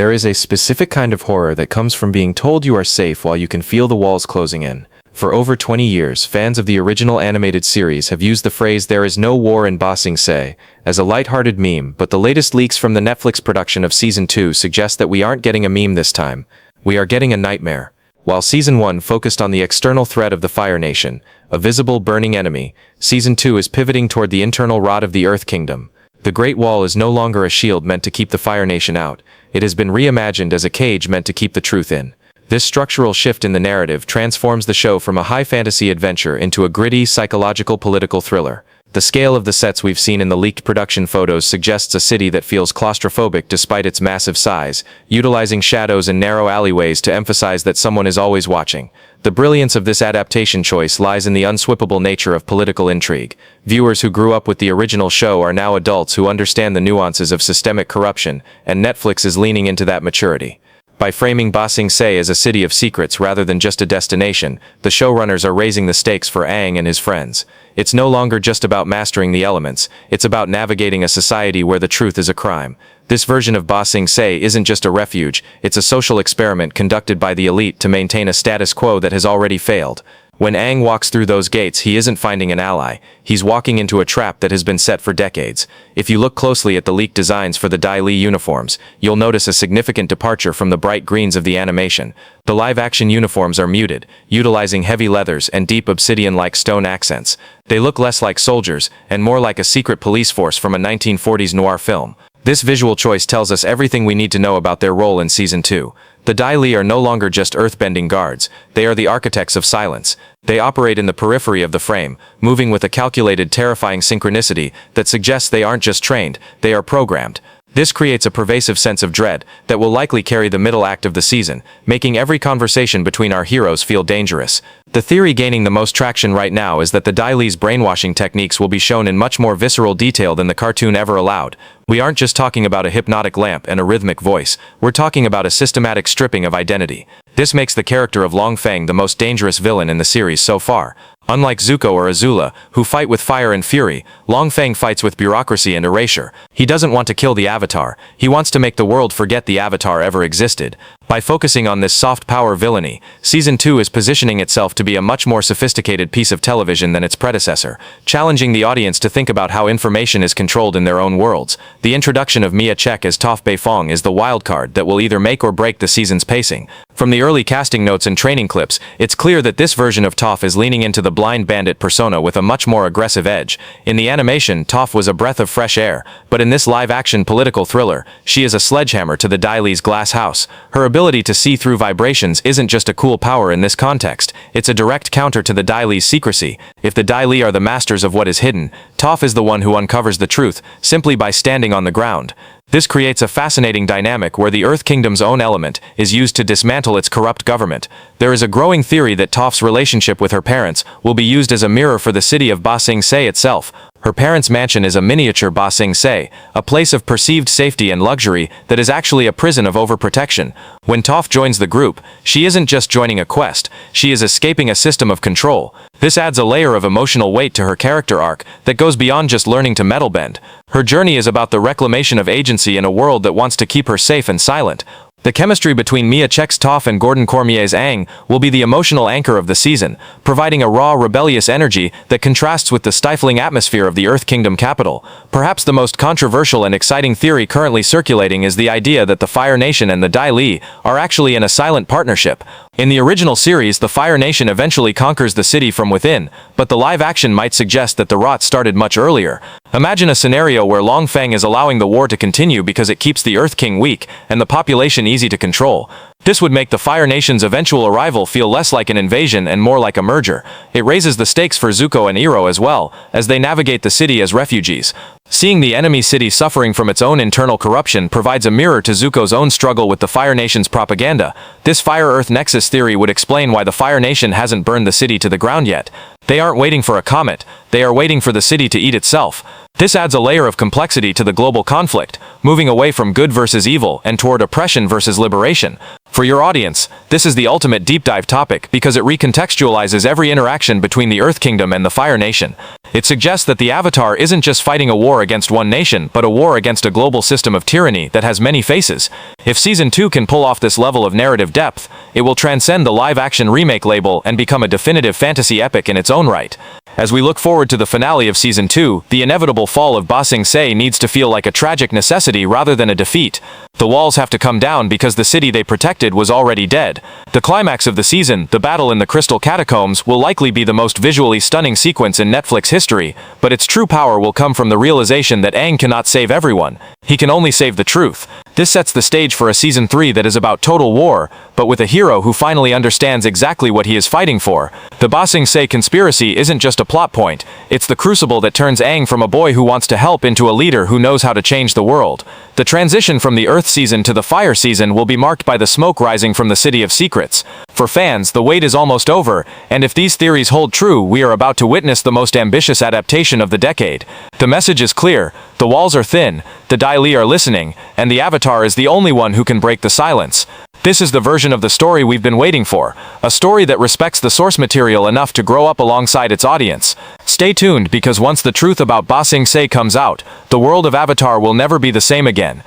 There is a specific kind of horror that comes from being told you are safe while you can feel the walls closing in. For over 20 years, fans of the original animated series have used the phrase "there is no war in Ba Sing Se" as a lighthearted meme, but the latest leaks from the Netflix production of Season 2 suggest that we aren't getting a meme this time. We are getting a nightmare. While Season 1 focused on the external threat of the Fire Nation, a visible burning enemy, Season 2 is pivoting toward the internal rot of the Earth Kingdom. The Great Wall is no longer a shield meant to keep the Fire Nation out. It has been reimagined as a cage meant to keep the truth in. This structural shift in the narrative transforms the show from a high fantasy adventure into a gritty, psychological political thriller. The scale of the sets we've seen in the leaked production photos suggests a city that feels claustrophobic despite its massive size, utilizing shadows and narrow alleyways to emphasize that someone is always watching. The brilliance of this adaptation choice lies in the unswippable nature of political intrigue. Viewers who grew up with the original show are now adults who understand the nuances of systemic corruption, and Netflix is leaning into that maturity. By framing Ba Sing Se as a city of secrets rather than just a destination, the showrunners are raising the stakes for Aang and his friends. It's no longer just about mastering the elements, it's about navigating a society where the truth is a crime. This version of Ba Sing Se isn't just a refuge, it's a social experiment conducted by the elite to maintain a status quo that has already failed. When Aang walks through those gates, he isn't finding an ally. He's walking into a trap that has been set for decades. If you look closely at the leaked designs for the Dai Li uniforms, you'll notice a significant departure from the bright greens of the animation. The live-action uniforms are muted, utilizing heavy leathers and deep obsidian-like stone accents. They look less like soldiers, and more like a secret police force from a 1940s noir film. This visual choice tells us everything we need to know about their role in Season 2. The Dai Li are no longer just earthbending guards, they are the architects of silence. They operate in the periphery of the frame, moving with a calculated, terrifying synchronicity that suggests they aren't just trained, they are programmed. This creates a pervasive sense of dread that will likely carry the middle act of the season, making every conversation between our heroes feel dangerous. The theory gaining the most traction right now is that the Dai Li's brainwashing techniques will be shown in much more visceral detail than the cartoon ever allowed. We aren't just talking about a hypnotic lamp and a rhythmic voice, we're talking about a systematic stripping of identity. This makes the character of Long Feng the most dangerous villain in the series so far. Unlike Zuko or Azula, who fight with fire and fury, Long Feng fights with bureaucracy and erasure. He doesn't want to kill the Avatar, he wants to make the world forget the Avatar ever existed. By focusing on this soft power villainy, Season 2 is positioning itself to be a much more sophisticated piece of television than its predecessor, challenging the audience to think about how information is controlled in their own worlds. The introduction of Miya Cech as Toph Beifong is the wildcard that will either make or break the season's pacing. From the early casting notes and training clips, it's clear that this version of Toph is leaning into the blind bandit persona with a much more aggressive edge. In the animation, Toph was a breath of fresh air, but in this live-action political thriller, she is a sledgehammer to the Dai Li's glass house. Her ability to see through vibrations isn't just a cool power in this context, it's a direct counter to the Dai Li's secrecy. If the Dai Li are the masters of what is hidden, Toph is the one who uncovers the truth, simply by standing on the ground. This creates a fascinating dynamic where the Earth Kingdom's own element is used to dismantle its corrupt government. There is a growing theory that Toph's relationship with her parents will be used as a mirror for the city of Ba Sing Se itself. Her parents' mansion is a miniature Ba Sing Se, a place of perceived safety and luxury that is actually a prison of overprotection. When Toph joins the group, she isn't just joining a quest, she is escaping a system of control. This adds a layer of emotional weight to her character arc that goes beyond just learning to metalbend. Her journey is about the reclamation of agency in a world that wants to keep her safe and silent. The chemistry between Miya Cech's Toph and Gordon Cormier's Aang will be the emotional anchor of the season, providing a raw, rebellious energy that contrasts with the stifling atmosphere of the Earth Kingdom capital. Perhaps the most controversial and exciting theory currently circulating is the idea that the Fire Nation and the Dai Li are actually in a silent partnership. In the original series, the Fire Nation eventually conquers the city from within, but the live action might suggest that the rot started much earlier. Imagine a scenario where Long Feng is allowing the war to continue because it keeps the Earth King weak and the population easy to control. This would make the Fire Nation's eventual arrival feel less like an invasion and more like a merger. It raises the stakes for Zuko and Iroh as well, as they navigate the city as refugees. Seeing the enemy city suffering from its own internal corruption provides a mirror to Zuko's own struggle with the Fire Nation's propaganda. This Fire-Earth Nexus theory would explain why the Fire Nation hasn't burned the city to the ground yet. They aren't waiting for a comet, they are waiting for the city to eat itself. This adds a layer of complexity to the global conflict, moving away from good versus evil and toward oppression versus liberation. For your audience, this is the ultimate deep dive topic because it recontextualizes every interaction between the Earth Kingdom and the Fire Nation. It suggests that the Avatar isn't just fighting a war against one nation, but a war against a global system of tyranny that has many faces. If Season 2 can pull off this level of narrative depth, it will transcend the live-action remake label and become a definitive fantasy epic in its own right. As we look forward to the finale of Season 2, the inevitable fall of Ba Sing Se needs to feel like a tragic necessity rather than a defeat. The walls have to come down because the city they protected was already dead. The climax of the season, the battle in the Crystal Catacombs, will likely be the most visually stunning sequence in Netflix history, but its true power will come from the realization that Aang cannot save everyone. He can only save the truth. This sets the stage for a Season 3 that is about total war, but with a hero who finally understands exactly what he is fighting for. The Ba Sing Se conspiracy isn't just a plot point, it's the crucible that turns Aang from a boy who wants to help into a leader who knows how to change the world. The transition from the Earth season to the Fire season will be marked by the smoke rising from the City of Secrets. For fans, the wait is almost over, and if these theories hold true, we are about to witness the most ambitious adaptation of the decade. The message is clear, the walls are thin, the Dai Li are listening, and the Avatar is the only one who can break the silence. This is the version of the story we've been waiting for, a story that respects the source material enough to grow up alongside its audience. Stay tuned because once the truth about Ba Sing Se comes out, the world of Avatar will never be the same again.